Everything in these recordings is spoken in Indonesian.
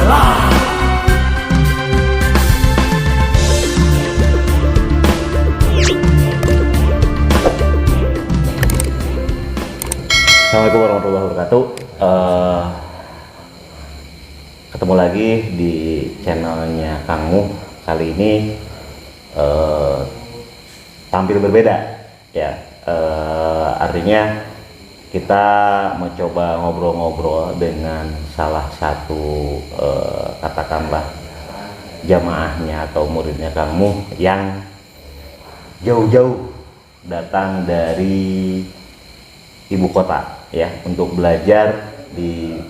Assalamualaikum warahmatullahi wabarakatuh. Ketemu lagi di channelnya Kang Mu. Kali ini tampil berbeda ya. Artinya kita mencoba ngobrol-ngobrol dengan salah satu katakanlah jamaahnya atau muridnya Kang Mu yang jauh-jauh datang dari ibu kota ya untuk belajar di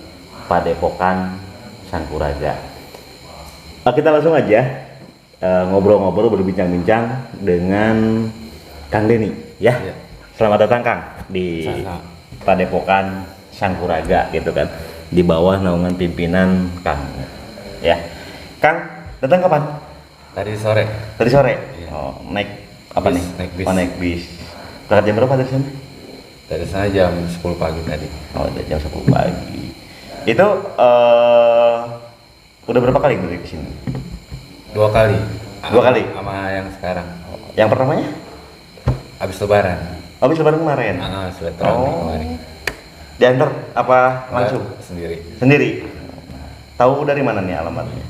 Padepokan Sangkuraga. Kita langsung aja ngobrol-ngobrol, berbincang-bincang dengan Kang Denny ya. Selamat datang Kang di Padepokan Sangkuraga gitu kan, di bawah naungan pimpinan Kang ya. Kang datang kapan? Tadi sore. Tadi sore. Iya. Oh, naik apa Bis, nih? naik bis. Oh, naik bis. Berangkat jam berapa dari sana? Dari sana jam 10 pagi tadi. Oh, jam 10 pagi. Itu udah berapa kali beli ke sini? 2 kali. 2 kali? Sama yang sekarang. Yang pertamanya? Habis lebaran. Habis lebaran kemarin. Silaturahmi kemarin. Diantar apa langsung? Enggak, sendiri. Sendiri. Tahu dari mana nih alamatnya?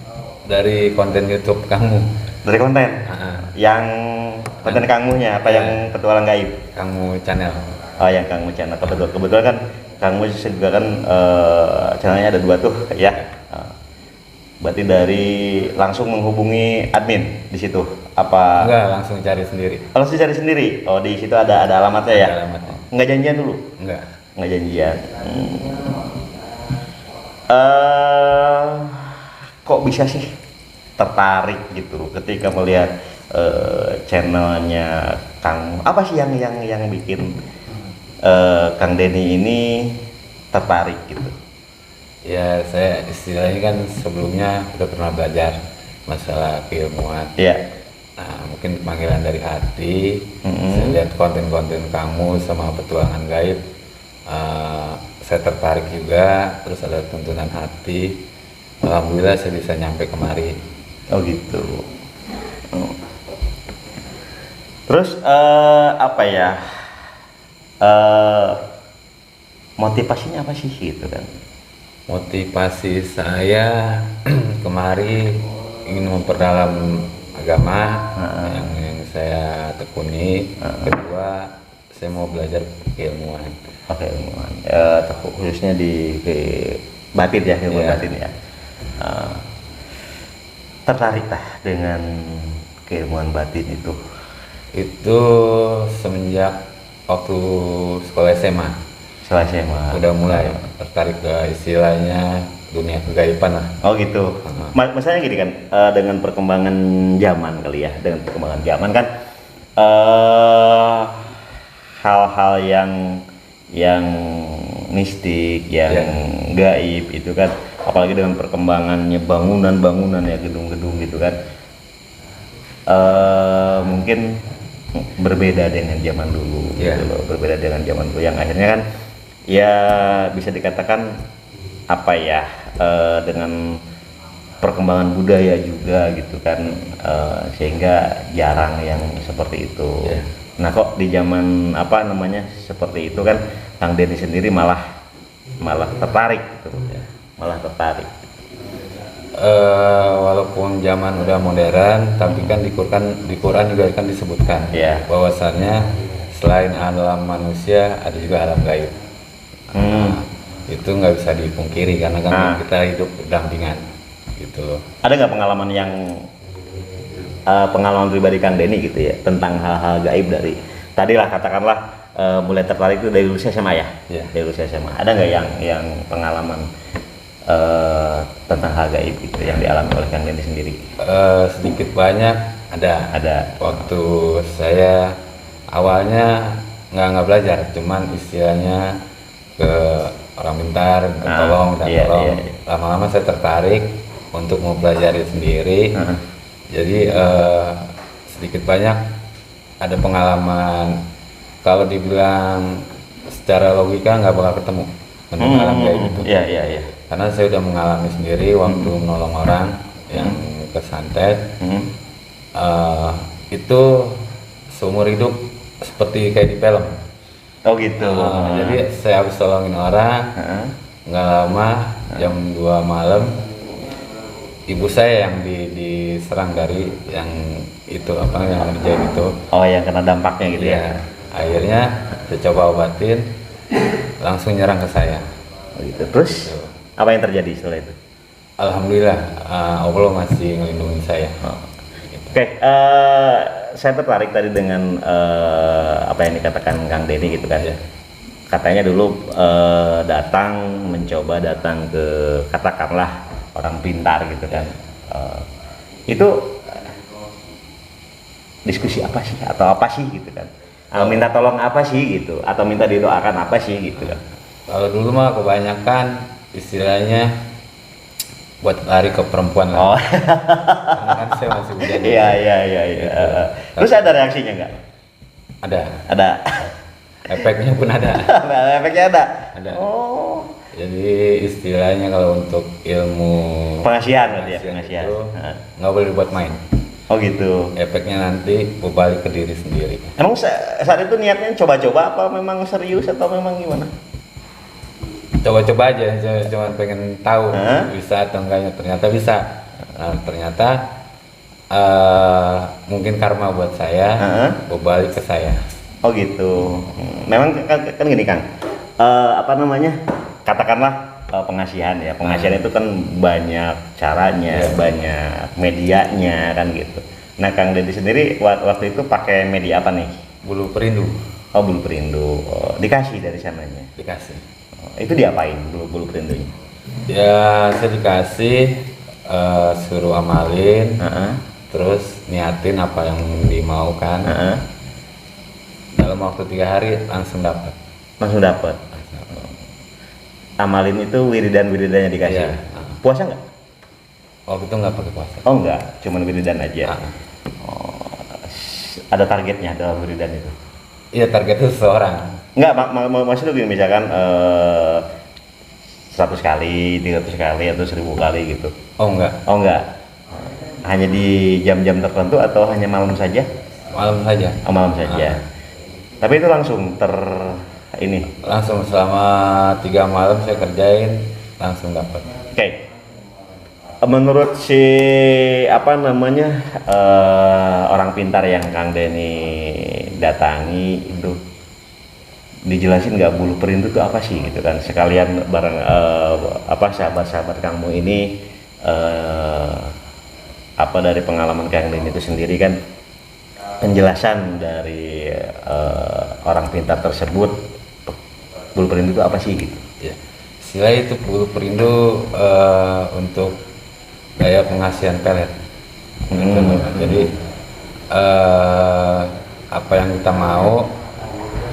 Dari konten YouTube kamu. Dari konten. Yang konten Kangmunya apa Ya. yang petualang gaib? Kamu channel. Oh, yang Kang Mu channel. Kebetulan kan Kang Mu juga kan channelnya ada 2 tuh ya. Berarti dari langsung menghubungi admin di situ apa? Enggak, langsung cari sendiri. Langsung cari sendiri. Oh, di situ ada alamatnya ya. Ada alamatnya. Nggak janjian dulu? Enggak. Nggak janjian. Kok bisa sih tertarik gitu ketika melihat channelnya Kang? Apa sih yang bikin Kang Denny ini tertarik gitu? Ya, saya istilahnya kan sebelumnya udah pernah belajar masalah keilmuan. Iya. Nah, mungkin panggilan dari hati. Saya lihat konten-konten kamu sama petualangan gaib, saya tertarik juga. Terus ada tuntunan hati, alhamdulillah saya bisa nyampe kemari. Oh gitu. Terus apa ya, motivasinya apa sih gitu kan? Motivasi saya kemari ingin memperdalam agama yang saya tekuni. Kedua, saya mau belajar keilmuan. Oke, ilmuwan. Khususnya di batin ya, ilmu batin ya. Tertarik lah dengan keilmuan batin itu? Itu semenjak waktu sekolah SMA. Setelah SMA. Udah mulai tertarik ke istilahnya dunia kegaiban lah. Oh gitu. Masalahnya gini kan, dengan perkembangan zaman kali ya, dengan perkembangan zaman kan hal-hal yang mistik, yang gaib itu kan, apalagi dengan perkembangannya bangunan ya, gedung-gedung gitu kan, mungkin berbeda dengan zaman dulu gitu loh, berbeda dengan zaman dulu yang akhirnya kan ya bisa dikatakan apa ya, dengan perkembangan budaya juga gitu kan, sehingga jarang yang seperti itu. Nah, kok di zaman apa namanya seperti itu kan Kang Denny sendiri malah tertarik gitu, malah tertarik. Walaupun zaman udah modern, tapi kan di Quran juga kan disebutkan bahwasannya selain alam manusia ada juga alam gaib. Itu nggak bisa dipungkiri karena kan kita hidup berdampingan gitu loh. Ada nggak pengalaman pribadi Kang Denny gitu ya tentang hal-hal gaib dari tadilah katakanlah mulai tertarik itu dari usia SMA ya? Dari usia SMA. Ada nggak yang pengalaman tentang hal gaib gitu yang dialami oleh Kang Denny sendiri? Sedikit banyak ada. Waktu saya awalnya nggak belajar, cuman istilahnya ke orang pintar, tolong. Lama-lama saya tertarik untuk mau pelajari sendiri. Jadi sedikit banyak ada pengalaman. Kalau dibilang secara logika nggak bakal ketemu alam gaib itu. karena saya udah mengalami sendiri waktu menolong orang yang kesantet. Itu seumur hidup seperti kayak di film. Oh gitu. Jadi saya habis tolongin orang, nggak lama jam 2 malam ibu saya yang diserang dari yang itu yang ngerjain itu. Oh, yang kena dampaknya gitu ya. Akhirnya saya coba obatin, langsung nyerang ke saya. Oh gitu. Terus apa yang terjadi setelah itu? Alhamdulillah Allah masih ngelindungin saya. Oke, saya tertarik tadi dengan apa yang dikatakan Kang Denny gitu kan. Katanya dulu mencoba datang ke katakanlah orang pintar gitu kan. Itu diskusi apa sih atau apa sih gitu kan? Minta tolong apa sih gitu atau minta didoakan apa sih gitu kan? Kalau dulu mah kebanyakan istilahnya buat lari ke perempuan lah. Karena kan saya masih muda. Iya. Gitu. Terus ada reaksinya nggak? Ada. Efeknya pun ada. Efeknya ada. Oh. Jadi istilahnya kalau untuk ilmu pengasihan itu nggak boleh dibuat main. Oh gitu. Efeknya nanti berbalik ke diri sendiri. Emang saat itu niatnya coba-coba apa memang serius atau memang gimana? Coba-coba aja, cuma pengen tahu bisa atau enggaknya. Ternyata bisa. Nah, ternyata mungkin karma buat saya berbalik ke saya. Oh gitu. Memang kan gini Kang, katakanlah pengasihan ya. Pengasihan itu kan banyak caranya, banyak medianya kan gitu. Nah Kang Denny sendiri waktu itu pakai media apa nih? Bulu perindu. Oh, bulu perindu. Dikasih dari sananya? Dikasih. Itu diapain bulu perindunya? Ya saya dikasih suruh amalin, terus niatin apa yang dimaukan. Dalam waktu 3 hari langsung dapat. Amalin itu wiridan-wiridannya dikasih. Iya. Puasa nggak? Waktu itu nggak pakai puasa. Oh nggak, cuman wiridan aja. Ada targetnya dalam wiridan itu? Iya, targetnya seseorang. Enggak, maksudnya gini, misalkan 100 kali, 300 kali, atau 1000 kali gitu. Oh enggak. Hanya di jam-jam tertentu atau hanya malam saja? Malam saja. Oh, malam saja. Tapi itu langsung langsung selama 3 malam saya kerjain, langsung dapat. Oke. Menurut si orang pintar yang Kang Denny datangi itu, dijelasin nggak bulu perindu itu apa sih gitu kan, sekalian bareng sahabat-sahabat kamu ini dari pengalaman Kang Denny itu sendiri kan, penjelasan dari orang pintar tersebut, bulu perindu itu apa sih gitu ya. Istilah itu bulu perindu untuk gaya pengasihan pelet. Jadi apa yang kita mau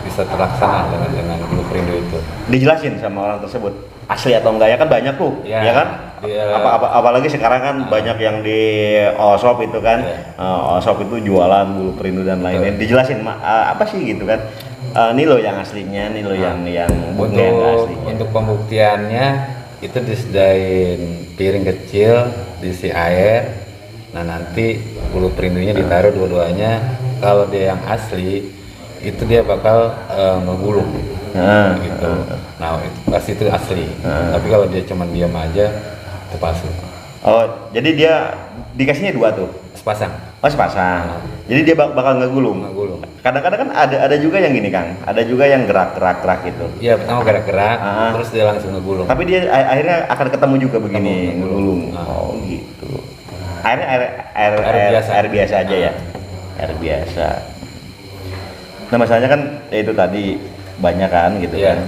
bisa terlaksana dengan bulu perindu itu. Dijelasin sama orang tersebut asli atau enggak ya kan, banyak tuh ya kan. Apalagi sekarang kan banyak yang di Allshop itu kan. Allshop itu jualan bulu perindu dan lain-lain. Dijelasin apa sih gitu kan. Ini loh yang aslinya, ini loh yang aslinya. Untuk pembuktiannya itu disediain piring kecil, diisi air. Nah nanti bulu perindunya ditaruh dua-duanya. Kalau dia yang asli itu dia bakal ngegulung gitu. Nah itu pasti itu asli. Tapi kalau dia cuma diam aja itu palsu. Oh, jadi dia dikasihnya 2 tuh? Sepasang. Oh, sepasang. Jadi dia bakal ngegulung. Kadang-kadang kan ada juga yang gini Kang, ada juga yang gerak gitu. Iya, pertama gerak-gerak, terus dia langsung ngegulung. Tapi dia akhirnya akan ketemu juga begini, ngegulung. Oh gitu. Air biasa aja ya. Air biasa. Nah masalahnya kan itu tadi banyak kan gitu kan,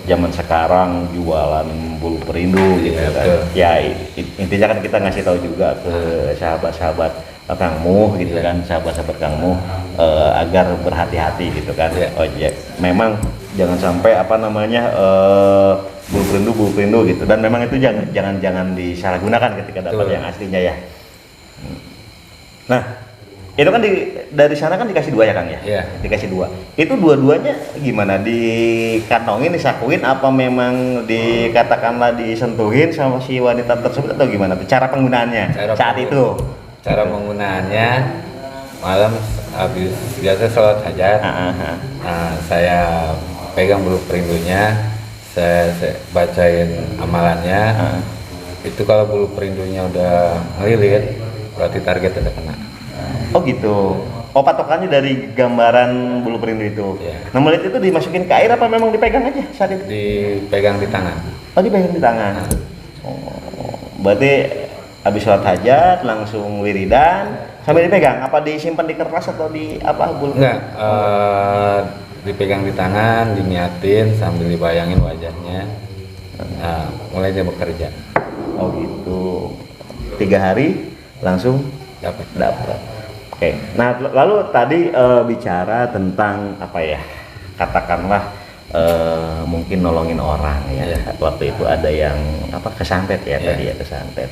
zaman sekarang jualan bulu perindu gitu kan. Ya intinya kan kita ngasih tahu juga ke sahabat-sahabat Kangmu gitu kan, sahabat-sahabat Kangmu agar berhati-hati gitu kan. Memang jangan sampai bulu perindu gitu, dan memang itu jangan disalahgunakan ketika dapat yang aslinya ya. Nah Itu kan dari sana kan dikasih 2 ya Kang ya? Iya. Dikasih 2. Itu dua-duanya gimana? Dikantongin, disakuin, apa memang dikatakanlah disentuhin sama si wanita tersebut atau gimana? Cara penggunaannya saat itu? Cara penggunaannya malam habis biasa sholat hajat. Nah, saya pegang bulu perindunya, saya bacain amalannya. Itu kalau bulu perindunya udah ngelilit, berarti target udah kena. Oh gitu. Oh patokannya dari gambaran bulu perindu itu. Yeah. Nah melihat itu dimasukin ke air apa memang dipegang aja saat itu? Dipegang di tangan. Oh dipegang di tangan. Oh, berarti habis sholat hajat langsung wiridan sambil dipegang. Apa disimpan di kertas atau di apa bulu? Enggak. Dipegang di tangan, diniatin sambil dibayangin wajahnya. Nah, mulai dia bekerja. Oh gitu. 3 hari langsung dapat. Oke. Nah lalu tadi bicara tentang apa ya? Katakanlah mungkin nolongin orang ya. Waktu itu ada yang apa kesantet ya tadi ya kesantet.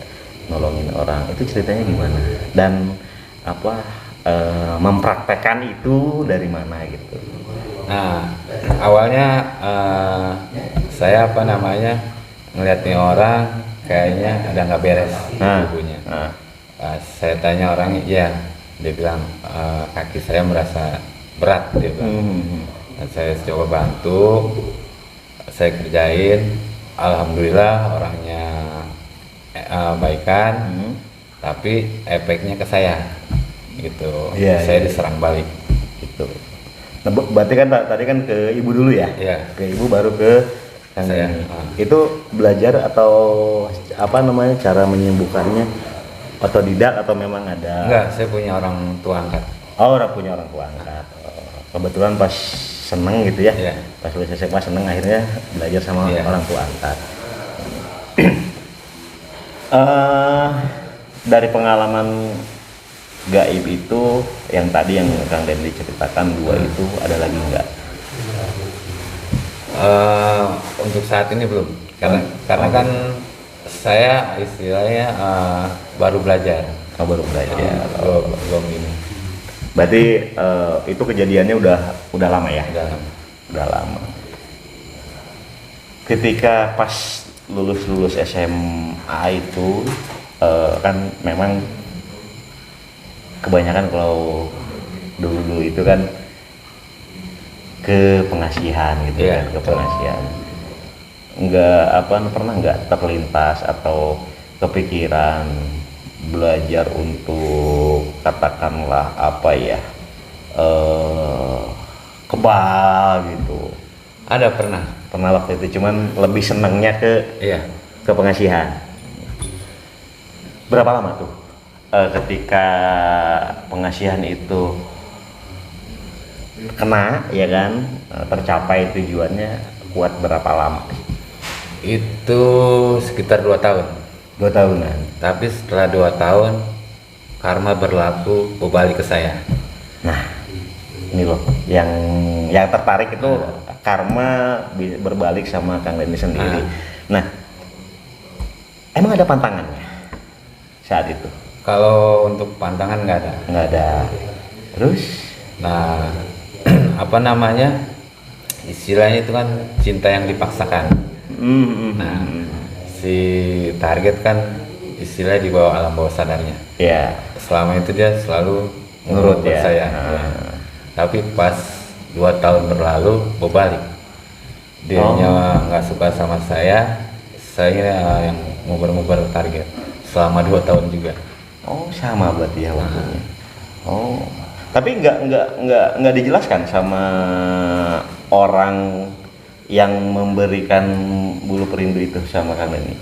Nolongin orang itu ceritanya gimana? Dan apa mempraktekkan itu dari mana gitu? Nah awalnya saya ngeliat nih orang kayaknya ada nggak beres tubuhnya. Saya tanya orangnya, ya dia bilang kaki saya merasa berat dia bilang. Dan saya coba bantu, saya kerjain, alhamdulillah orangnya baikan, tapi efeknya ke saya gitu. Saya diserang balik gitu. Nah, berarti kan tadi kan ke ibu dulu ya? Ke ibu baru ke saya. Itu belajar atau apa namanya cara menyembuhkannya? Otodidak atau memang ada? Enggak, saya punya orang tua angkat. Oh, punya orang tua angkat. Kebetulan pas seneng gitu ya? Pas lulus SMA seneng akhirnya belajar sama orang tua angkat. Dari pengalaman gaib itu yang tadi yang Kang Dendri ceritakan 2 itu ada lagi enggak? Untuk saat ini belum, karena kan saya istilahnya baru belajar. Baru belajar. Belum ini. Berarti itu kejadiannya udah lama ya? Udah lama. Ketika pas lulus SMA itu kan memang kebanyakan kalau dulu itu kan ke pengasihan gitu kan, ke pengasihan. Pernah nggak terlintas atau kepikiran belajar untuk katakanlah apa ya kebal gitu? Ada pernah waktu itu, cuman lebih senangnya ke pengasihan. Berapa lama tuh ketika pengasihan itu kena ya kan, tercapai tujuannya, kuat berapa lama? Itu sekitar 2 tahun. 2 tahunan. Tapi setelah 2 tahun karma berlaku kembali ke saya. Nah ini loh yang tertarik itu karma berbalik sama Kang Dendri sendiri. Nah emang ada pantangannya saat itu? Kalau untuk pantangan nggak ada. Terus? Nah istilahnya itu kan cinta yang dipaksakan. Nah, si target kan istilahnya di bawah alam bawah sadarnya. Selama itu dia selalu nurut saya. Tapi pas 2 tahun berlalu berbalik. Dianya nggak suka sama saya yang nguber-nguber target selama 2 tahun juga. Oh sama berarti ya waktunya. Oh tapi nggak dijelaskan sama orang yang memberikan bulu perindu itu sama Kang Dendri?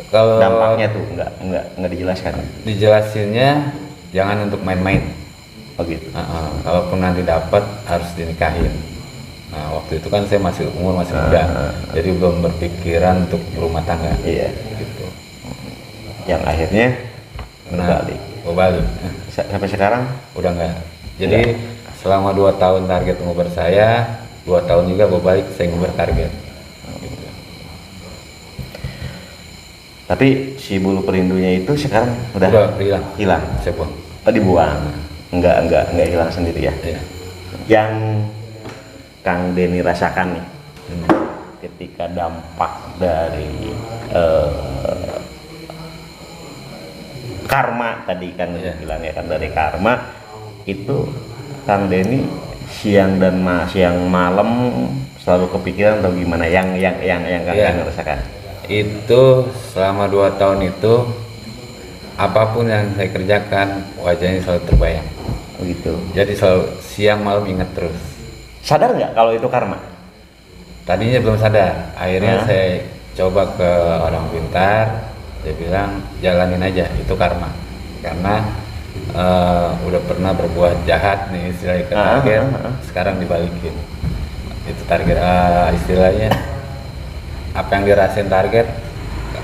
Kalau dampaknya tuh nggak dijelaskan? Dijelasinnya jangan untuk main-main. Oh gitu. Kalaupun nanti dapat harus dinikahin. Nah waktu itu kan saya masih muda, jadi belum berpikiran untuk berumah tangga. Gitu. Yang akhirnya berbalik. Sampai sekarang udah enggak. Jadi selama 2 tahun target nguber saya, 2 tahun juga berbalik saya nguber target. Gitu. Tapi si bulu perindunya itu sekarang udah hilang. Saya buang. Oh dibuang. nggak hilang sendiri ya. Iya. Yang Kang Denny rasakan nih ketika dampak dari karma tadi kan bilang ya kan, dari karma itu Kang Denny siang malam selalu kepikiran atau gimana yang Kang rasakan? Itu selama 2 tahun itu apapun yang saya kerjakan wajahnya selalu terbayang. Begitu. Jadi selalu siang malam ingat terus. Sadar nggak kalau itu karma? Tadinya belum sadar. Akhirnya saya coba ke orang pintar. Dia bilang jalanin aja, itu karma. Karena udah pernah berbuat jahat nih istilahnya ke target, sekarang dibalikin. Itu target istilahnya apa yang dirasain target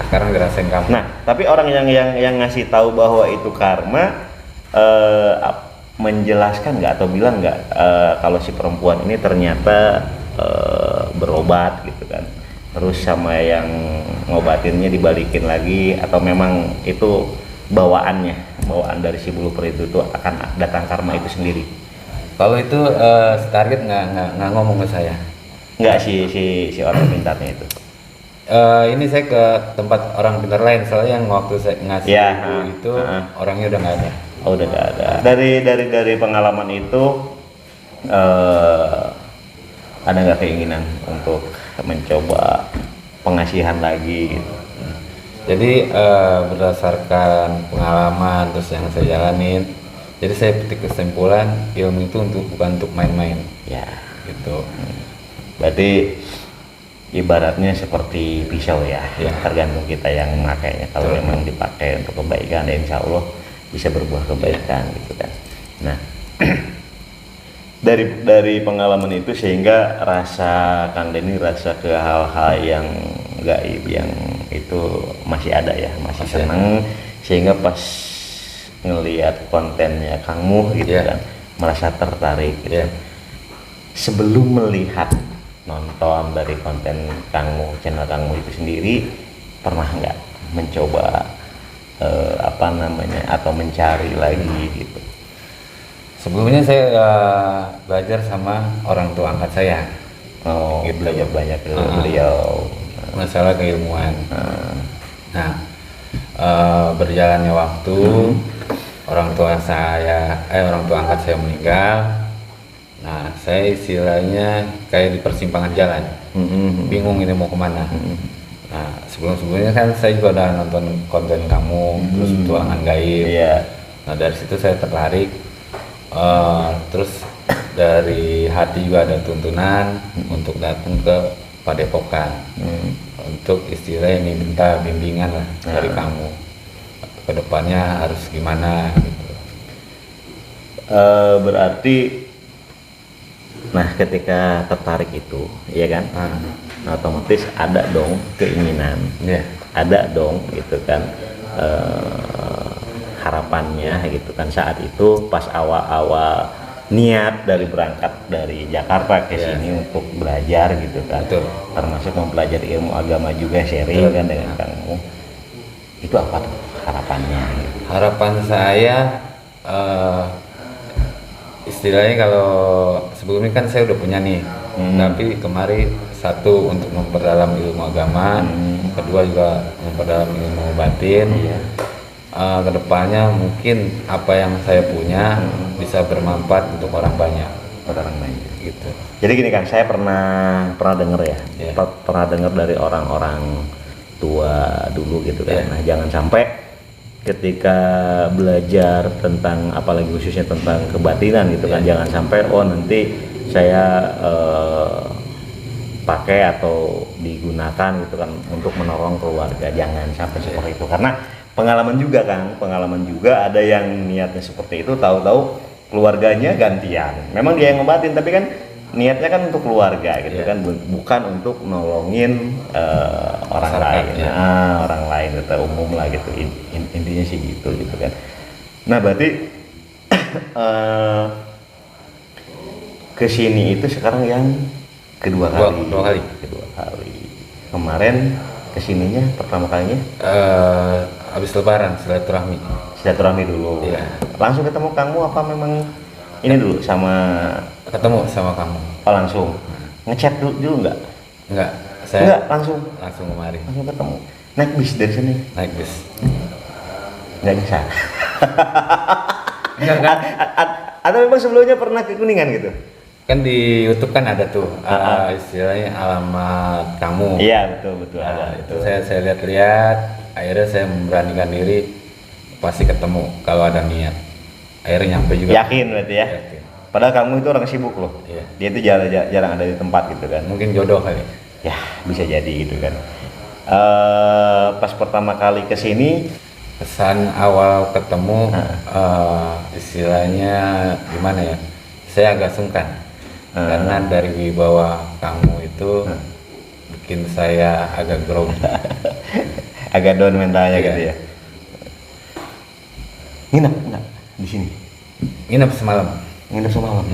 sekarang dirasain kamu. Nah, tapi orang yang ngasih tahu bahwa itu karma menjelaskan nggak atau bilang nggak kalau si perempuan ini ternyata berobat gitu kan, terus sama yang ngobatinnya dibalikin lagi, atau memang itu bawaan dari si blueprint itu akan datang karma itu sendiri? Kalau itu target nggak ngomong ke saya. Nggak, si orang pintarnya itu. Ini saya ke tempat orang pintar lain, soalnya yang waktu saya ngasih itu orangnya udah nggak ada. Oh, udah nggak ada. Dari pengalaman itu ada nggak keinginan untuk mencoba pengasihan lagi gitu? Jadi berdasarkan pengalaman terus yang saya jalanin, jadi saya petik kesimpulan ilmu itu bukan untuk main-main. Ya, gitu. Berarti ibaratnya seperti pisau ya, tergantung kita yang memakainya. Kalau memang dipakai untuk kebaikan, ya insya Allah bisa berbuah kebaikan gitu kan. Nah, dari pengalaman itu sehingga rasa Kang Denny rasa ke hal-hal yang gaib yang itu masih ada ya, masih seneng, sehingga pas ngelihat kontennya Kang Muh gitu kan merasa tertarik gitu. Sebelum melihat nonton dari konten Kang Muh, channel Kang Muh itu sendiri, pernah nggak mencoba atau mencari lagi gitu? Sebelumnya saya belajar sama orang tua angkat saya. Oh, gitu. Belajar banyak dari beliau masalah keilmuan. Nah, berjalannya waktu, orang tua angkat saya meninggal. Nah, saya istilahnya kayak di persimpangan jalan, bingung ini mau kemana. Nah, sebelumnya kan saya juga udah nonton konten kamu, terus tuangan gaib. Nah, dari situ saya tertarik. Terus dari hati juga ada tuntunan untuk datang ke Padepokan, untuk istilahnya minta bimbingan lah dari kamu, kedepannya harus gimana gitu. Berarti, nah ketika tertarik itu, ya kan, nah, otomatis ada dong keinginan, ada dong gitu kan, harapannya gitu kan saat itu pas awal-awal niat dari berangkat dari Jakarta ke sini untuk belajar gitu kan. Betul. Termasuk mempelajari ilmu agama juga, sharing kan dengan kamu. Itu apa tuh harapannya gitu? Harapan saya istilahnya kalau sebelumnya kan saya udah punya nih, tapi kemarin satu untuk memperdalam ilmu agama, kedua juga memperdalam ilmu batin. Kedepannya mungkin apa yang saya punya bisa bermanfaat untuk orang banyak gitu. Jadi gini Kang, saya pernah dengar ya, pernah dengar dari orang-orang tua dulu gitu kan. Nah, jangan sampai ketika belajar tentang, apalagi khususnya tentang kebatinan gitu kan, jangan sampai nanti saya pakai atau digunakan gitu kan untuk menolong keluarga. Jangan sampai seperti itu, karena pengalaman juga ada yang niatnya seperti itu, tahu-tahu keluarganya gantian. Memang dia yang ngobatin, tapi kan niatnya kan untuk keluarga gitu kan, bukan untuk nolongin orang lain. Orang lain atau umum lah gitu. Intinya sih gitu kan. Nah, berarti kesini itu sekarang yang kedua kali. Kemarin kesininya pertama kalinya habis lebaran silaturahmi. Silaturahmi dulu. Iya. Langsung ketemu kamu apa memang ini dulu sama Ketemu sama kamu. oh langsung. Ngechat dulu enggak? Enggak, saya Enggak, langsung kemari. langsung ketemu. Naik bis dari sini. Naik bis. Enggak bisa. Enggak kan? Atau memang sebelumnya pernah ke Kuningan gitu? Kan di YouTube kan ada tuh istilahnya alamat kamu. Iya, betul Nah, ada. itu saya lihat-lihat, akhirnya saya memberanikan diri pasti ketemu kalau ada niat. Akhirnya nyampe juga. Yakin berarti ya? Yakin. Padahal kamu itu orang sibuk loh. Iya. Dia itu jarang ada di tempat gitu kan. Mungkin jodoh kali. Ya, bisa jadi gitu kan. Pas pertama kali ke sini, Kesan awal ketemu istilahnya gimana ya? Saya agak sungkan. Karena dari wibawa kamu itu bikin saya agak grogi. agak down mentalnya Iya. gitu ya. Nginep enggak di sini? Nginep semalam. Nginep semalam.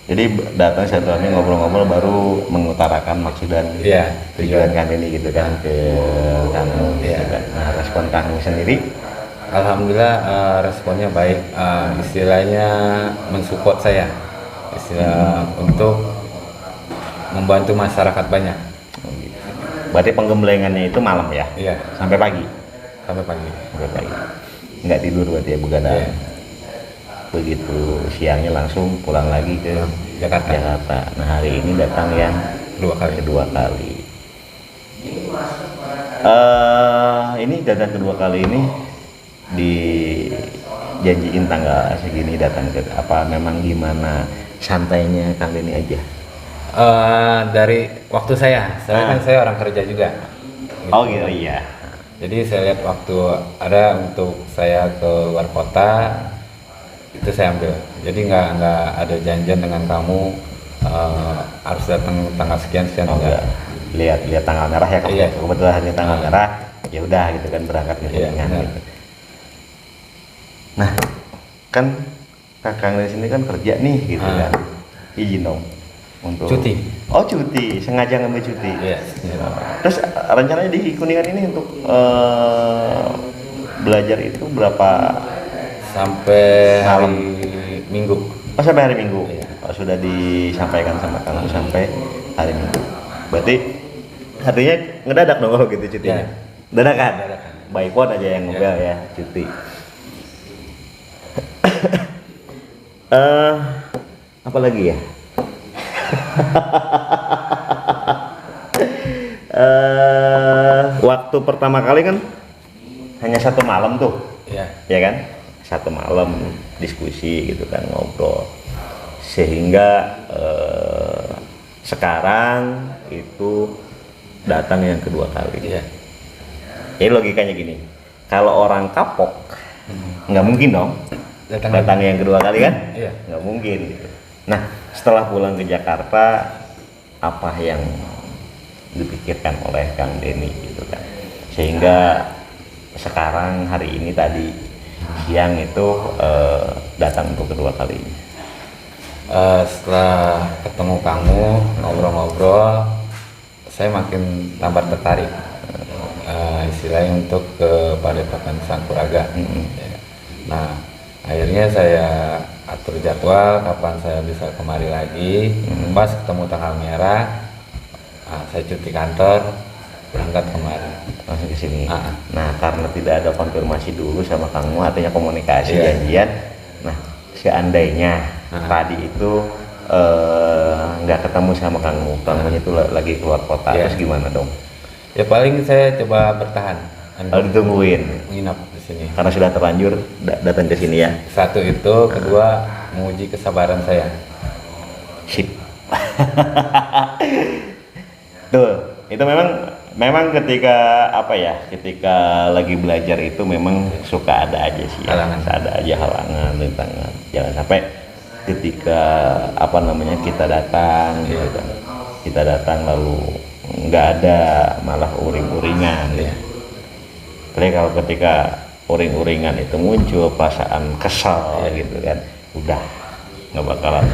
Jadi datang silaturahmi ngobrol-ngobrol baru mengutarakan maksud dan Iya, tujuan Kang ini gitu kan ke kamu gitu Iya. kan. Nah, respon kamu sendiri Alhamdulillah responnya baik. Istilahnya mensupport saya. Istilah untuk membantu masyarakat banyak. berarti penggemblengannya itu malam ya? Iya, Sampai pagi. sampai pagi. Sampai pagi. Nggak tidur berarti ya begadang. Iya. Begitu siangnya langsung pulang lagi ke Jakarta. Nah, hari ini datang yang kedua kali. Ini datang kedua kali ini dijanjiin tanggal segini datang ke apa memang gimana santainya Kang Denny aja. Dari waktu saya kan saya orang kerja juga. Oh gitu iya. Jadi saya lihat waktu ada untuk saya ke luar kota itu saya ambil. Jadi nggak ada janjian dengan kamu harus datang tanggal sekian enggak. Lihat tanggal merah ya Iya. kebetulan hari tanggal merah ya udah gitu kan berangkat ke Iya, Kuningan benar. gitu. Nah kan Kakang dari sini kan kerja nih gitu kan, izin dong untuk Cuti. Oh cuti, sengaja ngambil cuti. Iya. Terus rencananya di Kuningan ini untuk belajar itu berapa? Sampai hari Malam. Minggu. Oh sampai hari Minggu. Iya. Oh, sudah disampaikan sama kamu sampai hari Minggu. Berarti artinya ngedadak dong kalau gitu cutinya. Iya. Dadakan. Dadakan. By phone aja yang ngobel ya cuti. Apa lagi ya? Waktu pertama kali kan hanya satu malam tuh, Iya. ya kan? Satu malam diskusi gitu kan ngobrol, sehingga sekarang itu datang yang kedua kali. Iya. Jadi logikanya gini, kalau orang kapok nggak mungkin dong datang yang kedua kali kan? Iya. Nggak mungkin gitu. Nah setelah pulang ke Jakarta apa yang dipikirkan oleh Kang Denny gitu kan, sehingga sekarang hari ini tadi siang itu datang untuk kedua kalinya. Setelah ketemu kamu ngobrol-ngobrol, saya makin tambah tertarik istilahnya untuk ke Padepokan Sangkuraga. Ya. Nah akhirnya saya atur jadwal kapan saya bisa kemari lagi. Pas ketemu tanggal merah, saya cuti kantor berangkat kemari Langsung ke sini. Nah karena tidak ada konfirmasi dulu sama kamu, artinya komunikasi Iya. janjian. Nah seandainya tadi itu nggak ketemu sama kamunya itu lagi keluar kota, Iya. terus gimana dong? ya paling saya coba bertahan Kalau ditungguin nginap di sini. karena sudah terlanjur datang ke sini ya. Satu itu, kedua menguji kesabaran saya. Sip. Tuh, itu memang ketika apa ya, ketika lagi belajar itu memang suka ada aja sih ya. Halangan. Ada aja halangan, rintangan. Jangan sampai ketika apa namanya kita datang gitu kan. Kita datang lalu nggak ada, malah uring-uringan ya. Jadi kalau ketika uring-uringan itu muncul perasaan kesal gitu kan, udah nggak bakalan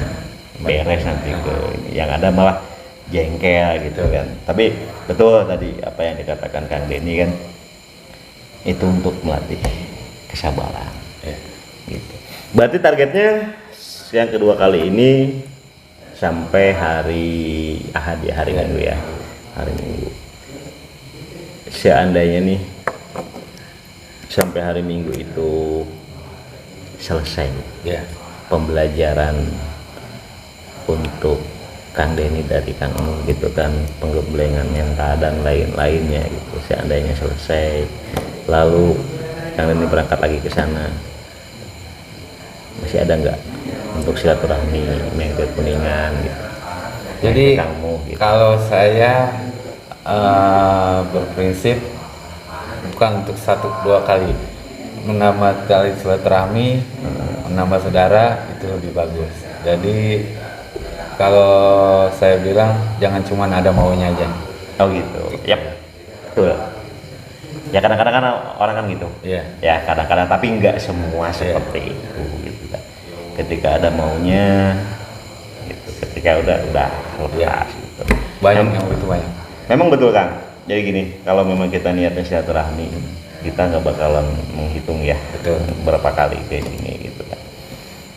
beres nanti ke yang ada malah jengkel gitu kan. Tapi betul tadi apa yang dikatakan Kang Denny kan, itu untuk melatih kesabaran. Gitu. Berarti targetnya yang kedua kali ini sampai hari Ahad ya, hari Minggu ya, hari Minggu. Seandainya nih sampai hari Minggu itu selesai pembelajaran untuk Kang Denny dari Kang Emu gitu kan, penggemblengan mental dan lain-lainnya gitu. Seandainya selesai, lalu Kang Denny berangkat lagi ke sana, masih ada nggak untuk silaturahmi Mega Kuningan gitu? Jadi gitu. Kalau saya berprinsip bukan untuk 1-2 kali menambah tali silaturahmi, menambah saudara itu lebih bagus. Jadi kalau saya bilang jangan cuma ada maunya aja. Oh gitu. Yap. Betul. Ya kadang-kadang kan orang kan gitu. Ya kadang-kadang, tapi nggak semua seperti itu gitu kan. Ketika ada maunya gitu, ketika udah lepas gitu. Banyak yang begitu banyak. Memang betul Kang. Jadi gini, kalau memang kita niatnya silaturahmi, kita nggak bakalan menghitung ya berapa kali ke sini gitu kan.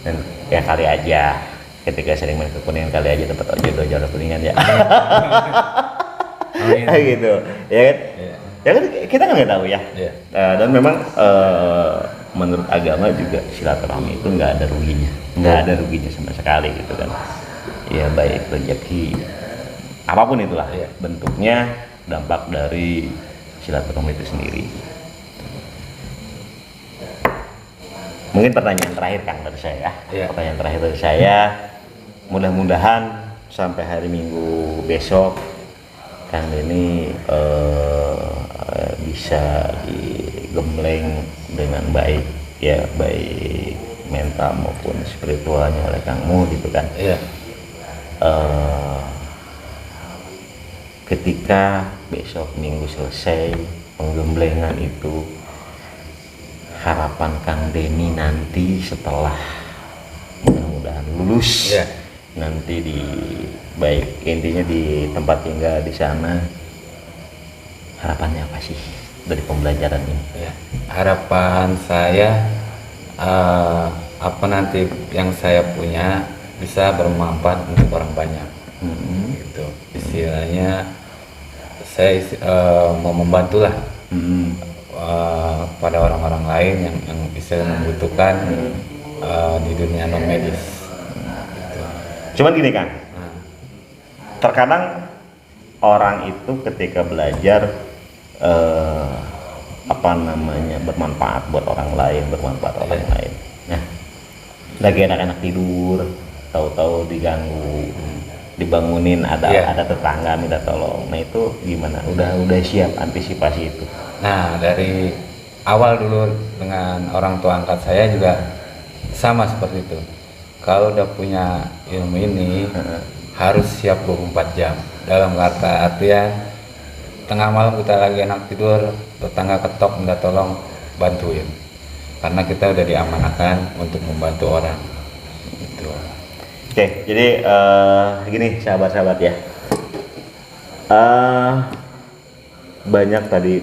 Dan ya kali aja, ketika sering main ke Kuningan kali aja dapat jodoh Kuningan ya. Gitu, ya kan? Ya kan kita nggak tahu ya. Dan memang menurut agama juga silaturahmi itu nggak ada ruginya sama sekali gitu kan. Ya baik rezeki apapun itulah bentuknya, dampak dari silaturahmi itu sendiri. Mungkin pertanyaan terakhir Kang dari saya. Pertanyaan terakhir dari saya, mudah-mudahan sampai hari Minggu besok Kang Denny bisa digembleng dengan baik ya, baik mental maupun spiritualnya oleh Kang Mu gitu kan. Ketika besok Minggu selesai penggemblengan itu, harapan Kang Denny nanti setelah mudah-mudahan lulus nanti di baik intinya di tempat tinggal di sana, harapannya apa sih dari pembelajaran ini? Harapan saya apa nanti yang saya punya bisa bermanfaat untuk orang banyak. Gitu istilahnya. Saya mau membantu lah pada orang-orang lain yang bisa membutuhkan di dunia non medis. Gitu. Cuman gini Kang, terkadang orang itu ketika belajar bermanfaat buat orang lain, orang lain. Nah, lagi anak-anak tidur, tahu-tahu diganggu, dibangunin ada tetangga minta tolong. Nah itu gimana? Udah siap antisipasi itu? Nah dari awal dulu dengan orang tua angkat saya juga sama seperti itu. Kalau udah punya ilmu ini harus siap 24 jam. Dalam kata artian tengah malam kita lagi enak tidur, tetangga ketok minta tolong, bantuin. Karena kita udah diamanahkan untuk membantu orang. Gitu. Oke, jadi gini sahabat-sahabat ya, banyak tadi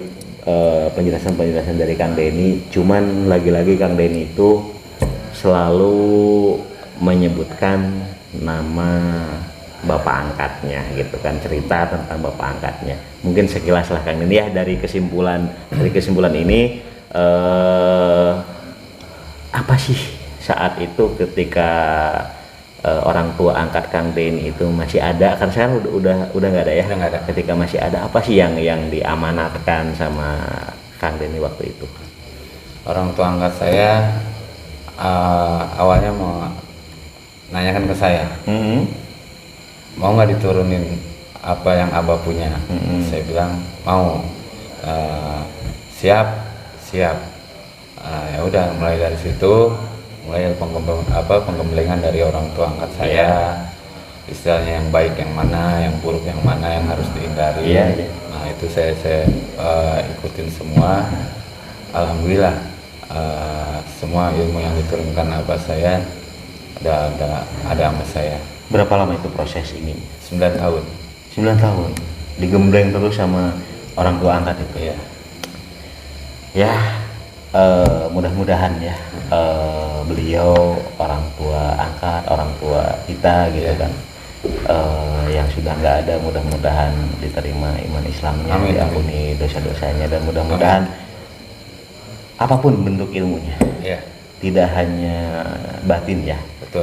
penjelasan dari Kang Denny. Cuman lagi-lagi Kang Denny itu selalu menyebutkan nama bapak angkatnya gitu kan, cerita tentang bapak angkatnya. Mungkin sekilas lah Kang Denny ya, dari kesimpulan ini apa sih saat itu ketika orang tua angkat Kang Denny itu masih ada, kan sekarang udah nggak ada ya? Udah nggak ada. Ketika masih ada, apa sih yang diamanatkan sama Kang Denny waktu itu? Orang tua angkat saya awalnya mau nanyakan ke saya, mau nggak diturunin apa yang abah punya? Saya bilang mau. Siap. Ya udah, mulai dari situ. Mulai penggemblengan dari orang tua angkat saya, istilahnya yang baik yang mana, yang buruk yang mana, yang harus dihindari. Nah itu saya ikutin semua. Alhamdulillah semua ilmu yang diturunkan abah saya ada sama saya. Berapa lama itu proses ini? 9 tahun. 9 tahun digembleng terus sama orang tua angkat itu. Ya, mudah-mudahan ya beliau orang tua angkat, orang tua kita gitu kan, yang sudah nggak ada, mudah-mudahan diterima iman Islamnya, diampuni dosa-dosanya, dan mudah-mudahan apapun bentuk ilmunya, tidak hanya batin ya,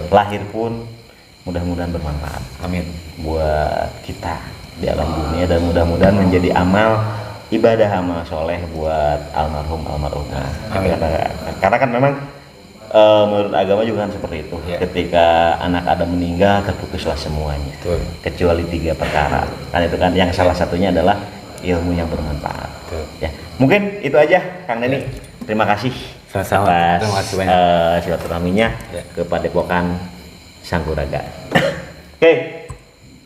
lahir pun mudah-mudahan bermanfaat. Amin. Buat kita di alam dunia, dan mudah-mudahan menjadi amal ibadah, amal soleh buat almarhumah. Karena kan memang menurut agama juga kan seperti itu. Ketika anak Adam meninggal, terputuslah semuanya. Kecuali 3 perkara. Kan itu kan yang salah satunya adalah ilmu yang bermanfaat. Ya, mungkin itu aja Kang Denny. Terima kasih atas silaturahminya ke Padepokan Sangguraga. Oke,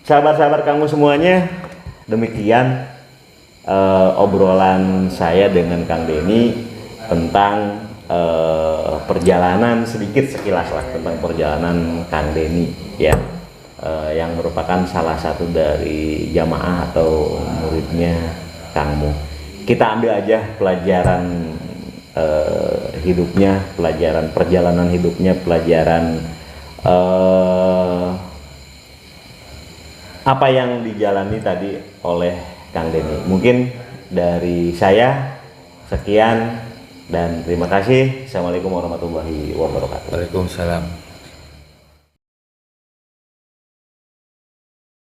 sahabat-sahabat kamu semuanya, demikian obrolan saya dengan Kang Denny tentang perjalanan, sedikit sekilas lah tentang perjalanan Kang Denny ya, yang merupakan salah satu dari jamaah atau muridnya Kang Mu. Kita ambil aja pelajaran hidupnya, pelajaran perjalanan hidupnya, pelajaran apa yang dijalani tadi oleh Kang Denny. Mungkin dari saya sekian dan terima kasih. Assalamualaikum warahmatullahi wabarakatuh. Waalaikumsalam.